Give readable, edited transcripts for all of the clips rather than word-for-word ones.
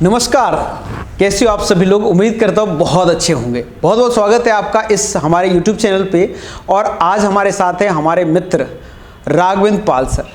नमस्कार, कैसे हो आप सभी लोग। उम्मीद करता हूँ बहुत अच्छे होंगे। बहुत बहुत स्वागत है आपका इस हमारे YouTube चैनल पे। और आज हमारे साथ है हमारे मित्र राघवेंद्र पाल सर।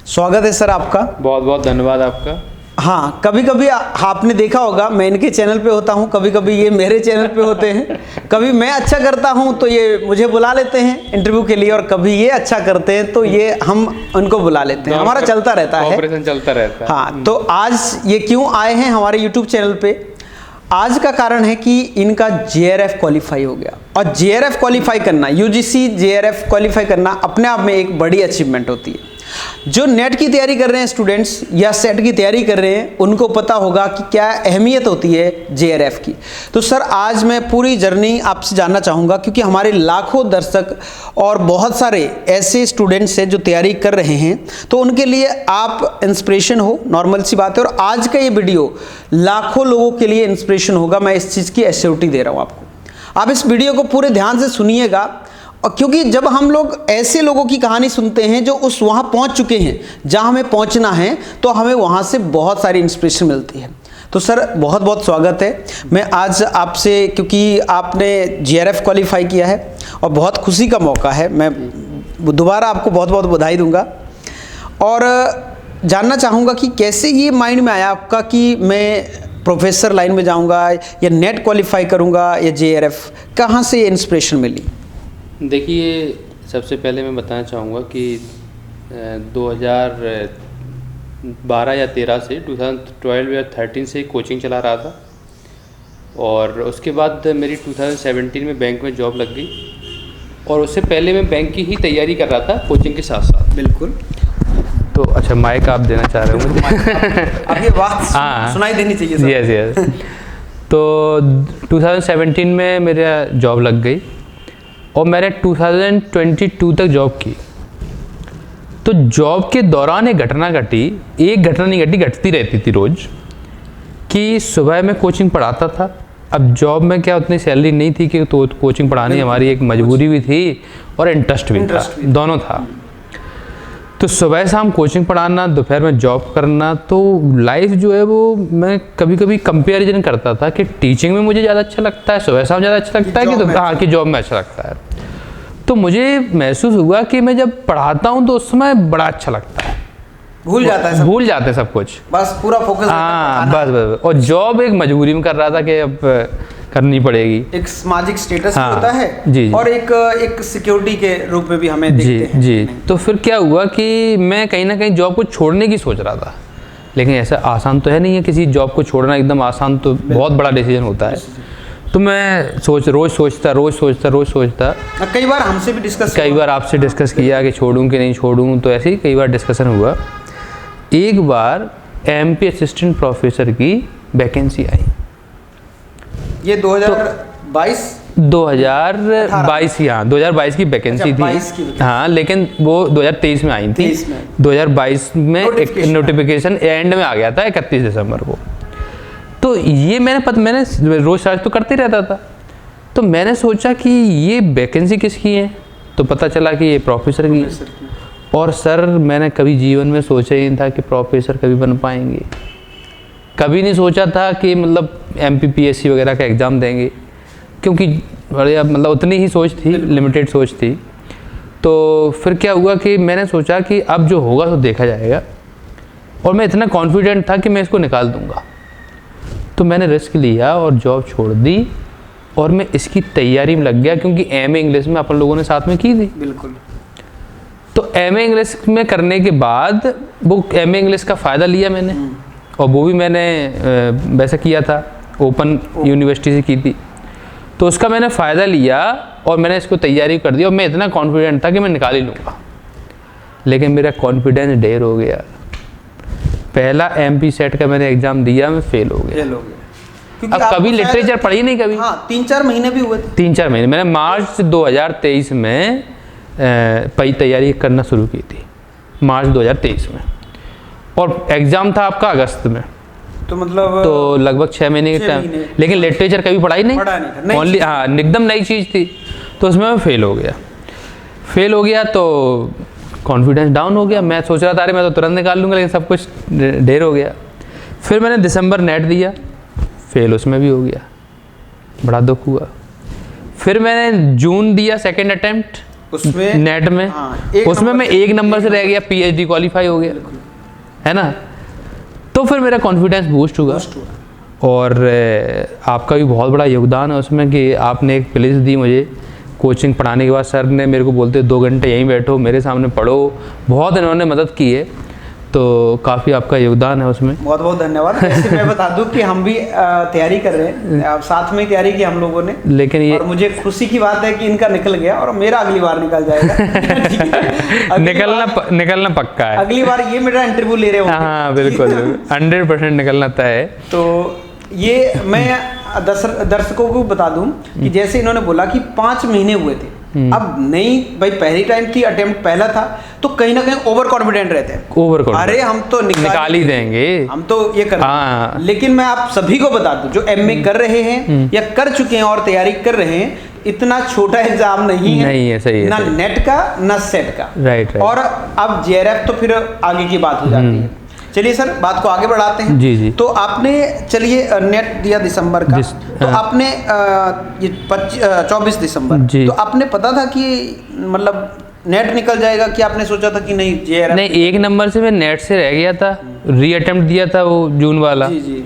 स्वागत है सर आपका। बहुत बहुत धन्यवाद आपका। हाँ, कभी कभी आपने देखा होगा मैं इनके चैनल पे होता हूँ, कभी कभी ये मेरे चैनल पे होते हैं। कभी मैं अच्छा करता हूँ तो ये मुझे बुला लेते हैं इंटरव्यू के लिए, और कभी ये अच्छा करते हैं तो ये हम उनको बुला लेते हैं। हमारा चलता रहता है, ऑपरेशन चलता रहता है। हाँ, तो आज ये क्यों आए हैं हमारे यूट्यूब चैनल पे, आज का कारण है कि इनका JRF क्वालिफाई हो गया। और JRF क्वालिफाई करना, UGC JRF क्वालिफाई करना अपने आप में एक बड़ी अचीवमेंट होती है। जो नेट की तैयारी कर रहे हैं स्टूडेंट्स या सेट की तैयारी कर रहे हैं, उनको पता होगा कि क्या अहमियत होती है JRF की। तो सर आज मैं पूरी जर्नी आपसे जानना चाहूँगा, क्योंकि हमारे लाखों दर्शक और बहुत सारे ऐसे स्टूडेंट्स हैं जो तैयारी कर रहे हैं, तो उनके लिए आप इंस्पिरेशन हो, नॉर्मल सी बात है। और आज का ये वीडियो लाखों लोगों के लिए इंस्पिरेशन होगा, मैं इस चीज़ की एश्योरिटी दे रहा हूँ आपको। आप इस वीडियो को पूरे ध्यान से सुनिएगा, और क्योंकि जब हम लोग ऐसे लोगों की कहानी सुनते हैं जो वहाँ पहुँच चुके हैं जहाँ हमें पहुँचना है, तो हमें वहाँ से बहुत सारी इंस्पिरेशन मिलती है। तो सर बहुत बहुत स्वागत है। मैं आज आपसे, क्योंकि आपने JRF क्वालिफाई किया है और बहुत खुशी का मौका है, मैं दोबारा आपको बहुत बहुत बधाई दूंगा। और जानना चाहूँगा कि कैसे ये माइंड में आया आपका कि मैं प्रोफेसर लाइन में जाऊँगा या नेट क्वालिफाई करूँगा या JRF, कहाँ से ये इंस्पिरेशन मिली? देखिए, सबसे पहले मैं बताना चाहूँगा कि 2012 या 13 से 2012 या 13 से कोचिंग चला रहा था, और उसके बाद मेरी 2017 में बैंक में जॉब लग गई। और उससे पहले मैं बैंक की ही तैयारी कर रहा था कोचिंग के साथ साथ। बिल्कुल। तो अच्छा, माइक आप देना चाह रहे हो मुझे? अब ये बात सुनाई देनी चाहिए सर। यस। तो 2017 में मेरा जॉब लग गई और मैंने 2022 तक जॉब की। तो जॉब के दौरान एक घटना घटी, एक घटना नहीं घटी, घटती रहती थी रोज़, कि सुबह मैं कोचिंग पढ़ाता था। अब जॉब में क्या उतनी सैलरी नहीं थी कि तो कोचिंग पढ़ानी हमारी एक मजबूरी भी थी और इंटरेस्ट भी था, दोनों था। तो सुबह शाम कोचिंग पढ़ाना, दोपहर में जॉब करना, तो लाइफ जो है वो मैं कभी कभी कंपैरिजन करता था कि टीचिंग में मुझे ज़्यादा अच्छा लगता है, सुबह शाम ज़्यादा अच्छा लगता है कि जॉब में अच्छा लगता है। तो मुझे महसूस हुआ कि मैं जब पढ़ाता हूँ तो उस समय बड़ा अच्छा लगता है, भूल जाते हैं सब कुछ, बस पूरा फोकस। हाँ, बस। और जॉब एक मजबूरी में कर रहा था कि अब करनी पड़ेगी, एक सामाजिक स्टेटस होता है जी, और एक सिक्योरिटी के रूप में भी हमें देखते हैं जी। तो फिर क्या हुआ कि मैं कहीं ना कहीं जॉब को छोड़ने की सोच रहा था, लेकिन ऐसा आसान तो है नहीं है किसी जॉब को छोड़ना, एकदम आसान तो बहुत बड़ा डिसीजन होता है। तो मैं रोज़ सोचता। कई बार हमसे भी कई बार आपसे डिस्कस किया कि छोड़ूं कि नहीं छोड़ूं, तो ऐसे ही कई बार डिस्कशन हुआ। एक बार MP असिस्टेंट प्रोफेसर की वैकेंसी आई, ये 2022 हाँ 2022 की वैकेंसी थी। हाँ, लेकिन वो 2023 में आई थी। 2022 में एक नोटिफिकेशन एंड में आ गया था 31 दिसंबर को। तो ये मैंने रोज सर्च तो करते रहता था, तो मैंने सोचा कि ये वैकेंसी किसकी है, तो पता चला कि ये प्रोफेसर की है। और सर मैंने कभी जीवन में सोचा ही नहीं था कि प्रोफेसर कभी बन पाएंगे, कभी नहीं सोचा था कि मतलब MPPSC वगैरह का एग्ज़ाम देंगे, क्योंकि बढ़िया मतलब उतनी ही सोच थी, लिमिटेड सोच थी। तो फिर क्या हुआ कि मैंने सोचा कि अब जो होगा तो देखा जाएगा, और मैं इतना कॉन्फिडेंट था कि मैं इसको निकाल दूंगा। तो मैंने रिस्क लिया और जॉब छोड़ दी, और मैं इसकी तैयारी में लग गया, क्योंकि MA इंग्लिश में अपन लोगों ने साथ में की थी। बिल्कुल। तो MA इंग्लिश में करने के बाद वो MA इंग्लिश का फ़ायदा लिया मैंने, और वो भी मैंने वैसे किया था, ओपन यूनिवर्सिटी से की थी। तो उसका मैंने फ़ायदा लिया और मैंने इसको तैयारी कर दी, और मैं इतना कॉन्फिडेंट था कि मैं निकाल ही लूँगा। लेकिन मेरा कॉन्फिडेंस ढेर हो गया। पहला MP सेट का मैंने एग्ज़ाम दिया, मैं फेल हो गया। अब कभी लिटरेचर पढ़ी नहीं कभी। हाँ, 3-4 महीने भी हुए थे। 3-4 महीने मैंने मार्च 2023 में तैयारी करना शुरू की थी, मार्च 2023 में, और एग्ज़ाम था आपका अगस्त में। तो मतलब तो लगभग 6 महीने के टाइम, लेकिन लिटरेचर कभी पढ़ाई नहीं, ओनली हाँ एकदम नई चीज़ थी। तो उसमें मैं फेल हो गया तो कॉन्फिडेंस डाउन हो गया। मैं सोच रहा था अरे मैं तो तुरंत निकाल लूँगा, लेकिन सब कुछ ढेर हो गया। फिर मैंने दिसंबर नेट दिया, फेल उसमें भी हो गया, बड़ा दुख हुआ। फिर मैंने जून दिया सेकंड अटेम्प्ट उसमें नेट में, उसमें मैं 1 नंबर से रह गया, पीएचडी क्वालिफाई हो गया, है ना। तो फिर मेरा कॉन्फिडेंस बूस्ट हुआ। और आपका भी बहुत बड़ा योगदान है उसमें कि आपने एक प्लेस दी मुझे। कोचिंग पढ़ाने के बाद सर ने मेरे को बोलते 2 घंटे यहीं बैठो, मेरे सामने पढ़ो, बहुत इन्होंने मदद की है, तो काफ़ी आपका योगदान है उसमें। बहुत बहुत धन्यवाद। वैसे मैं बता दूं कि हम भी तैयारी कर रहे हैं, अब साथ में तैयारी की हम लोगों ने, लेकिन ये और मुझे खुशी की बात है कि इनका निकल गया और मेरा अगली बार निकल जाएगा। निकलना पक्का है। अगली बार ये मेरा इंटरव्यू ले रहे हो। हाँ बिल्कुल 100% निकलना तय है। तो ये मैं दर्शकों को बता दूं कि जैसे इन्होंने बोला कि 5 महीने हुए थे, अब नहीं भाई, पहली टाइम थी, अटेम्प्ट पहला था, तो कहीं ना कहीं ओवर कॉन्फिडेंट रहते हैं, अरे हम तो निकाल ही देंगे, हम तो ये कर। लेकिन मैं आप सभी को बता दूं जो एमए कर रहे हैं या कर चुके हैं और तैयारी कर रहे हैं, इतना छोटा एग्जाम नहीं है, सही है, ना नेट का ना सेट का, राइट। और अब जेआरएफ तो फिर आगे की बात हो जाती है। चलिए सर, बात को आगे बढ़ाते हैं। जी जी। तो आपने चलिए नेट दिया दिसंबर का, तो आपने ये 24 दिसंबर, तो आपने पता था कि मतलब नेट निकल जाएगा कि आपने सोचा था कि नहीं जेआरएफ? नहीं, 1 नंबर से मैं नेट से रह गया था, री अटेम्प्ट दिया था वो जून वाला। जी जी।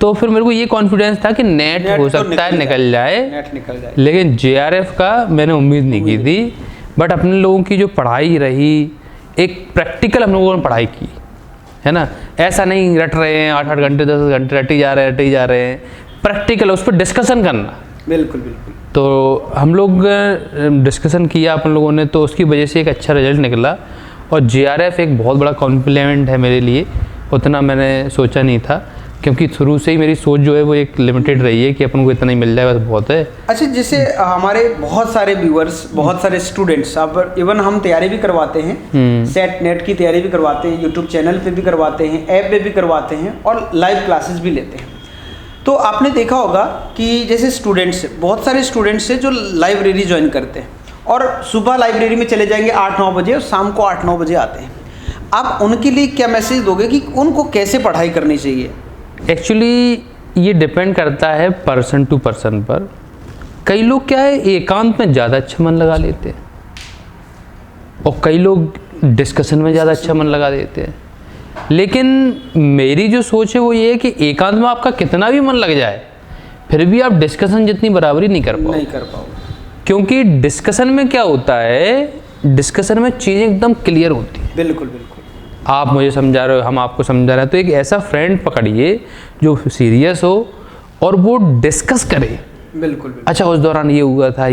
तो फिर मेरे को ये कॉन्फिडेंस था कि नेट हो सकता है निकल जाए, नेट निकल जाए, लेकिन जेआरएफ का मैंने उम्मीद नहीं की थी। बट अपने लोगों की जो पढ़ाई रही, एक प्रैक्टिकल हम लोगों ने पढ़ाई की, है ना, ऐसा नहीं रट रहे हैं 8-8 घंटे 10 घंटे रटे जा रहे हैं, प्रैक्टिकल उस पर डिस्कशन करना। बिल्कुल बिल्कुल। तो हम लोग डिस्कशन किया अपन लोगों ने, तो उसकी वजह से एक अच्छा रिजल्ट निकला। और जेआरएफ एक बहुत बड़ा कॉम्प्लीमेंट है मेरे लिए, उतना मैंने सोचा नहीं था, क्योंकि शुरू से ही मेरी सोच जो है वो एक लिमिटेड रही है कि अपन को इतना ही मिल जाए बस बहुत है। अच्छा, जैसे हमारे बहुत सारे व्यूअर्स, बहुत सारे स्टूडेंट्स, अब इवन हम तैयारी भी करवाते हैं, सेट नेट की तैयारी भी करवाते हैं, यूट्यूब चैनल पे भी करवाते हैं, ऐप पे भी करवाते हैं और लाइव क्लासेस भी लेते हैं। तो आपने देखा होगा कि जैसे स्टूडेंट्स, बहुत सारे स्टूडेंट्स हैं जो लाइब्रेरी ज्वाइन करते हैं और सुबह लाइब्रेरी में चले जाएंगे 8-9 बजे और शाम को 8-9 बजे आते हैं। आप उनके लिए क्या मैसेज दोगे कि उनको कैसे पढ़ाई करनी चाहिए? एक्चुअली ये डिपेंड करता है पर्सन टू पर्सन पर। कई लोग क्या है, एकांत में ज़्यादा अच्छा मन लगा लेते हैं और कई लोग डिस्कशन में ज़्यादा अच्छा मन लगा देते हैं। लेकिन मेरी जो सोच है वो ये है कि एकांत में आपका कितना भी मन लग जाए, फिर भी आप डिस्कशन जितनी बराबरी नहीं कर पाओगे। क्योंकि डिस्कशन में क्या होता है, डिस्कशन में चीज़ें एकदम क्लियर होती हैं। बिल्कुल बिल्कुल। आप मुझे समझा रहे हो, हम आपको समझा रहे हैं, तो एक ऐसा फ्रेंड पकड़िए जो सीरियस हो और वो डिस्कस करे। बिल्कुल। अच्छा, उस दौरान ये हुआ था,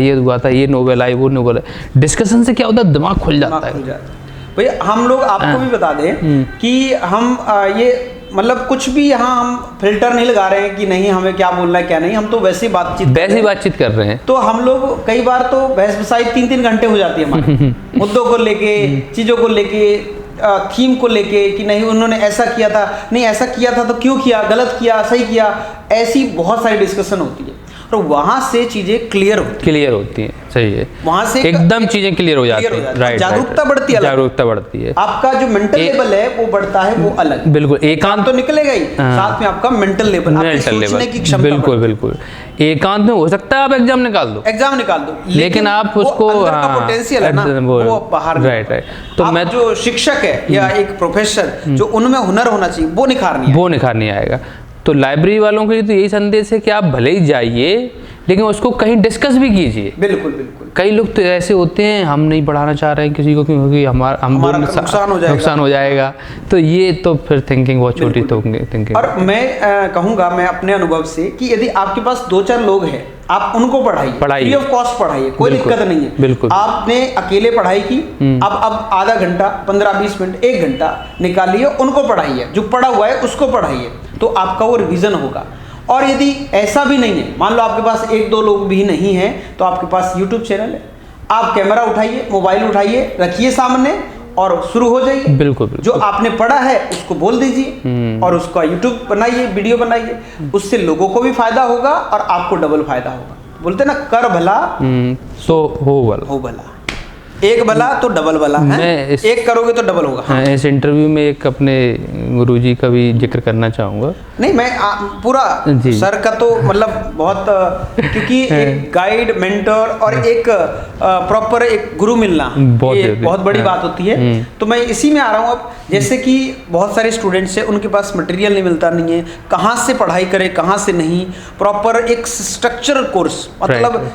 ये नोवेल आई, वो नोवेल आई। डिस्कशन से क्या होता है, दिमाग खुल जाता है। भैया हम लोग आपको भी बता दें कि हम ये मतलब कुछ भी यहाँ हम फिल्टर नहीं लगा रहे हैं कि नहीं हमें क्या बोलना है क्या नहीं, हम तो वैसे ही बातचीत कर रहे हैं। तो हम लोग कई बार तो बहस बसाई 3-3 घंटे हो जाती है हमारे मुद्दों को लेके, चीज़ों को लेके, थीम को लेके कि नहीं उन्होंने ऐसा किया था, नहीं ऐसा किया था तो क्यों किया, गलत किया, सही किया, ऐसी बहुत सारी डिस्कशन होती है और वहाँ से चीज़ें क्लियर होती हैं। सही है, वहाँ से एकदम चीज़ें क्लियर हो जाती हैं। राइट, जागरूकता बढ़ती है, आपका जो मेंटल लेवल है वो बढ़ता है, वो अलग। बिल्कुल, एकांत तो निकलेगा ही, साथ में आपका मेंटल लेवल, सोचने की क्षमता। बिल्कुल। एकांत में हो सकता है आप एग्जाम निकाल दो, लेकिन आप उसको पोटेंशियल है ना वो बाहर। राइट। तो मैं जो शिक्षक है या एक प्रोफेसर जो उनमें हुनर होना चाहिए वो निखार नहीं आएगा। तो लाइब्रेरी वालों के लिए तो यही संदेश है कि आप भले ही जाइए लेकिन उसको कहीं डिस्कस भी कीजिए। बिल्कुल। कई लोग तो ऐसे होते हैं, हम नहीं पढ़ाना चाह रहे हैं किसी को क्योंकि हमारा नुकसान हो जाएगा। तो ये तो फिर थिंकिंग बहुत छोटी थिंकिंग। और मैं कहूँगा, मैं अपने अनुभव से, कि यदि आपके पास 2-4 लोग हैं, आप उनको पढ़ाइए, फ्री ऑफ कॉस्ट पढ़ाइए, कोई दिक्कत नहीं है। बिल्कुल। आपने अकेले पढ़ाई की, अब आधा घंटा, 15-20 मिनट, 1 घंटा निकालिए, उनको पढ़ाइए, जो पढ़ा हुआ है उसको पढ़ाइए, तो आपका वो रिवीजन होगा। और यदि ऐसा भी नहीं है, मान लो आपके पास 1-2 लोग भी नहीं हैं, तो आपके पास यूट्यूब चैनल है, आप कैमरा उठाइए, मोबाइल उठाइए, रखिए सामने और शुरू हो जाइए। बिल्कुल। जो आपने पढ़ा है उसको बोल दीजिए और उसका यूट्यूब बनाइए, वीडियो बनाइए, उससे लोगों को भी फायदा होगा और आपको डबल फायदा होगा। बोलते ना, कर भला तो हो भला। एक भला तो डबल भला है, एक करोगे तो डबल होगा। हाँ, इस इंटरव्यू में एक अपने गुरुजी का भी जिक्र करना चाहूँगा। नहीं मैं पूरा सर का तो मतलब बहुत क्योंकि एक गाइड मेंटर और एक प्रॉपर एक गुरु मिलना बहुत बड़ी बात होती है। तो मैं इसी में आ रहा हूँ अब, जैसे कि बहुत सारे स्टूडेंट्स हैं उनके पास मटेरियल नहीं मिलता नहीं है, कहाँ से पढ़ाई करें कहाँ से नहीं, प्रॉपर एक स्ट्रक्चरल कोर्स मतलब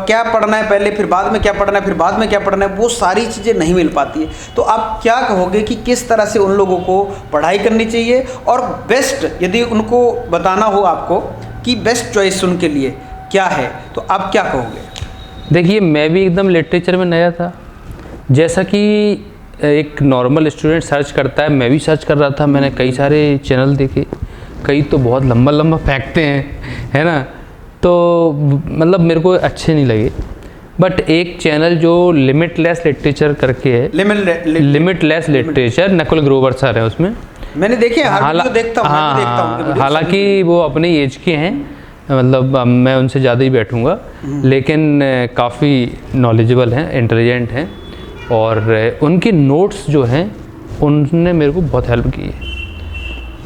क्या पढ़ना है पहले, फिर बाद में क्या पढ़ना है, फिर बाद में क्या पढ़ना है, वो सारी चीज़ें नहीं मिल पाती है। तो आप क्या कहोगे कि किस तरह से उन लोगों को पढ़ाई करनी चाहिए, और बेस्ट यदि उनको बताना हो आपको कि बेस्ट चॉइस उनके लिए क्या है तो आप क्या कहोगे? देखिए मैं भी एकदम लिटरेचर में नया था, जैसा कि एक नॉर्मल स्टूडेंट सर्च करता है मैं भी सर्च कर रहा था। मैंने कई सारे चैनल देखे, कई तो बहुत लंबा लंबा फेंकते हैं, है ना, तो मतलब मेरे को अच्छे नहीं लगे। बट एक चैनल जो लिमिटलेस लिटरेचर करके है, limitless literature, Nakul Grover sir है उसमें, मैंने देखे हर वीडियो देखता हूँ। हाँ, हालांकि वो अपने एज के हैं, मतलब मैं उनसे ज़्यादा ही बैठूंगा, लेकिन काफ़ी नॉलेजेबल हैं, इंटेलिजेंट हैं, और उनके नोट्स जो हैं उनने मेरे को बहुत हेल्प की है।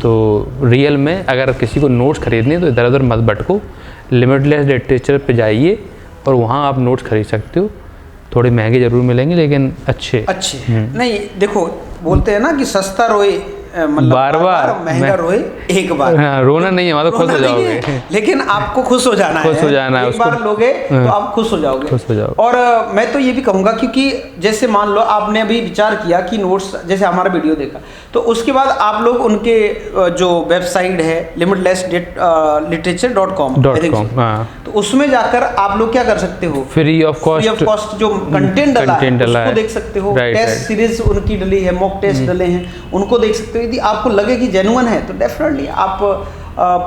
तो रियल में अगर किसी को नोट्स खरीदने तो इधर उधर मत भटको, लिमिटलेस लिटरेचर पे जाइए और वहाँ आप नोट्स खरीद सकते हो। थोड़े महंगे ज़रूर मिलेंगे लेकिन अच्छे। नहीं देखो बोलते हैं ना कि सस्ता रोए मतलब बार महंगा रोए एक बार। हाँ, रोना नहीं है, मतलब खुश हो जाओगे, लेकिन आपको खुश हो जाना है, एक बार लोगे तो आप खुश हो जाओगे। और मैं तो ये भी कहूँगा क्योंकि जैसे मान लो आपने अभी विचार किया कि नोट्स, जैसे हमारा वीडियो देखा तो उसके बाद आप लोग उनके जो वेबसाइट है limitlessliterature.com तो उसमें जाकर आप लोग क्या कर सकते हो, फ्री ऑफ कॉस्ट जो कंटेंट डला है उसको देख सकते हो। टेस्ट सीरीज उनकी डली है, मॉक टेस्ट डले हैं, उनको देख सकते हो। यदि आपको लगे कि जेन्युइन है तो डेफिनेटली आप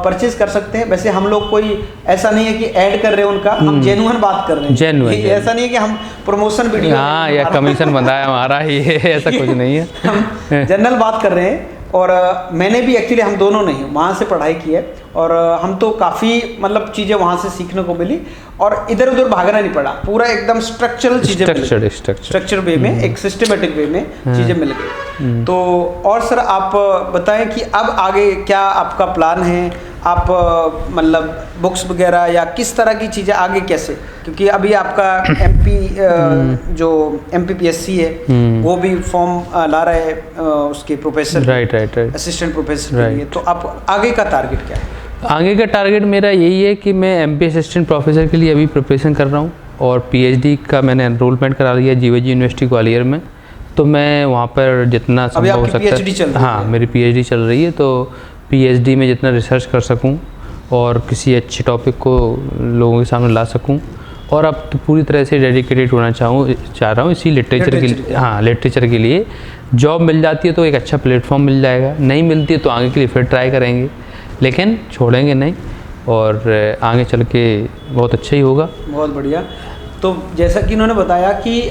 परचेज कर सकते हैं। वैसे हम लोग कोई ऐसा नहीं है कि ऐड कर रहे हैं उनका, हम जेन्युइन बात कर रहे हैं, जेन्युइन। ऐसा नहीं है कि हम प्रमोशन वीडियो या कमीशन बंधा है हमारा ही ऐसा कुछ नहीं है, हम जनरल बात कर रहे हैं। और मैंने भी एक्चुअली, हम दोनों ने वहाँ से पढ़ाई की है और हम तो काफ़ी मतलब चीज़ें वहाँ से सीखने को मिली और इधर उधर भागना नहीं पड़ा, पूरा एकदम स्ट्रक्चरल चीज़ें, स्ट्रक्चर वे में, एक सिस्टमेटिक वे में चीज़ें मिल गई। तो और सर आप बताएं कि अब आगे क्या आपका प्लान है, आप मतलब बुक्स वगैरह या किस तरह की चीज़ें आगे कैसे, क्योंकि अभी आपका जो MPPSC है वो भी फॉर्म ला रहे हैं उसके प्रोफेसर, राइट असिस्टेंट प्रोफेसर के लिए, तो आप आगे का टारगेट क्या है? आगे का टारगेट मेरा यही है कि मैं MP असिस्टेंट प्रोफेसर के लिए अभी प्रिपरेशन कर रहा हूँ और PhD का मैंने एनरोलमेंट करा लिया GVG यूनिवर्सिटी ग्वालियर में। तो मैं वहाँ पर जितना संभव हो सकता है, हाँ मेरी PhD चल रही है, तो PhD में जितना रिसर्च कर सकूं और किसी अच्छे टॉपिक को लोगों के सामने ला सकूं, और अब तो पूरी तरह से डेडिकेटेड होना चाह रहा हूँ इसी लिटरेचर के लिए। हाँ, लिटरेचर के लिए जॉब मिल जाती है तो एक अच्छा प्लेटफॉर्म मिल जाएगा, नहीं मिलती है तो आगे के लिए फिर ट्राई करेंगे, लेकिन छोड़ेंगे नहीं और आगे चल के बहुत अच्छा ही होगा। बहुत बढ़िया। तो जैसा कि इन्होंने बताया कि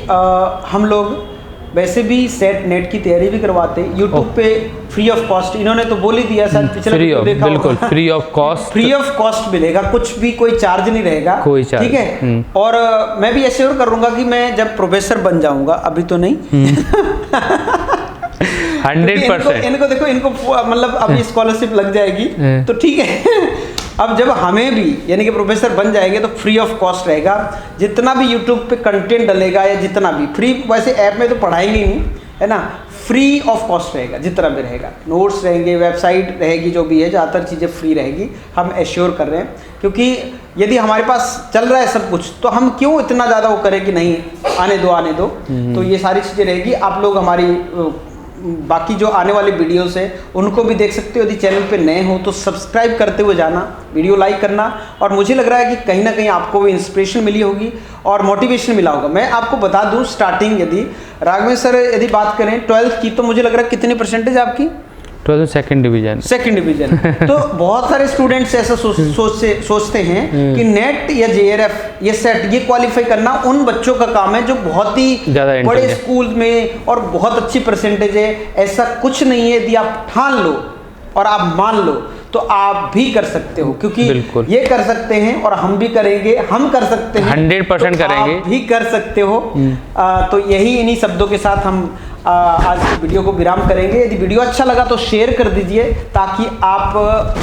हम लोग वैसे भी सेट नेट की तैयारी भी करवाते हैं यूट्यूब पे फ्री ऑफ कॉस्ट, इन्होंने तो बोल ही दिया सर, पिछले देखा बिल्कुल फ्री ऑफ कॉस्ट मिलेगा, कुछ भी कोई चार्ज नहीं रहेगा, कोई चार्ज, ठीक है। और मैं भी एश्योर करूंगा कि मैं जब प्रोफेसर बन जाऊंगा, अभी तो नहीं 100%। इनको देखो, इनको मतलब अभी स्कॉलरशिप लग जाएगी तो ठीक है। अब जब हमें भी यानी कि प्रोफेसर बन जाएंगे तो फ्री ऑफ कॉस्ट रहेगा, जितना भी यूट्यूब पे कंटेंट डलेगा या जितना भी फ्री, वैसे ऐप में तो पढ़ाएंगे ही नहीं, है ना, फ्री ऑफ कॉस्ट रहेगा, जितना भी रहेगा, नोट्स रहेंगे, वेबसाइट रहेगी, जो भी है ज़्यादातर चीज़ें फ्री रहेगी, हम एश्योर कर रहे हैं। क्योंकि यदि हमारे पास चल रहा है सब कुछ तो हम क्यों इतना ज़्यादा वो करें कि नहीं आने दो। तो ये सारी चीज़ें रहेगी। आप लोग हमारी बाकी जो आने वाले वीडियोस हैं उनको भी देख सकते हो। यदि चैनल पे नए हो तो सब्सक्राइब करते हुए जाना, वीडियो लाइक करना, और मुझे लग रहा है कि कहीं ना कहीं आपको भी इंस्पिरेशन मिली होगी और मोटिवेशन मिला होगा। मैं आपको बता दूं, स्टार्टिंग यदि राघवेंद्र सर यदि बात करें 12th की, तो मुझे लग रहा है कितनी परसेंटेज आपकी? 12th second division. तो बहुत सारे स्टूडेंट्स ऐसा सोचते हैं कि नेट या JRF या सेट ये क्वालिफाई करना उन बच्चों का काम है जो बहुत ही बड़े स्कूल में और बहुत अच्छी परसेंटेज है। ऐसा कुछ नहीं है। यदि आप ठान लो और आप मान लो तो आप भी कर सकते हो, क्योंकि बिल्कुल। ये कर सकते हैं और हम भी करेंगे, हम कर सकते हैं 100% तो करेंगे। आप भी कर सकते हो। तो यही इन्हीं शब्दों के साथ हम आज की वीडियो को विराम करेंगे। यदि वीडियो अच्छा लगा तो शेयर कर दीजिए ताकि आप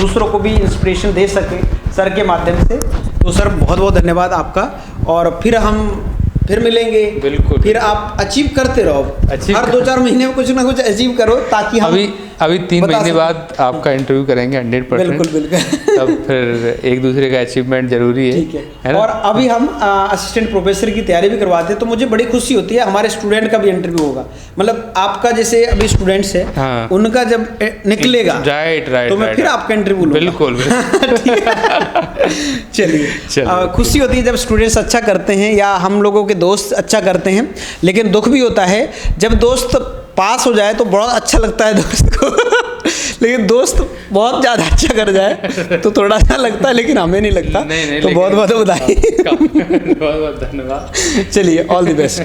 दूसरों को भी इंस्पिरेशन दे सकें सर के माध्यम से। तो सर बहुत बहुत धन्यवाद आपका, और फिर मिलेंगे। बिल्कुल। फिर आप अचीव करते रहो, Achieve हर 2-4 महीने में कुछ ना कुछ अचीव करो ताकि हम अभी 3 बता महीने सकें। बाद आपका इंटरव्यू करेंगे 100%। बिल्कुल बिल्कुल। तब फिर एक दूसरे का अचीवमेंट जरूरी है। ठीक है ना? और अभी हम असिस्टेंट प्रोफेसर की तैयारी भी करवाते हैं, तो मुझे बड़ी खुशी होती है। हमारे स्टूडेंट का भी इंटरव्यू होगा, मतलब आपका जैसे अभी स्टूडेंट्स है हाँ। उनका जब निकलेगा राइट तो मैं फिर आपका इंटरव्यू लूंगा। बिल्कुल चलिए खुशी होती है जब स्टूडेंट्स अच्छा करते हैं या हम लोगों के दोस्त अच्छा करते हैं, लेकिन दुख भी होता है जब दोस्त पास हो जाए तो बहुत अच्छा लगता है दोस्त को लेकिन दोस्त बहुत ज़्यादा अच्छा कर जाए तो थोड़ा सा लगता है, लेकिन हमें नहीं लगता। नहीं, तो बहुत बहुत बधाई। बहुत बहुत धन्यवाद। चलिए, ऑल द बेस्ट।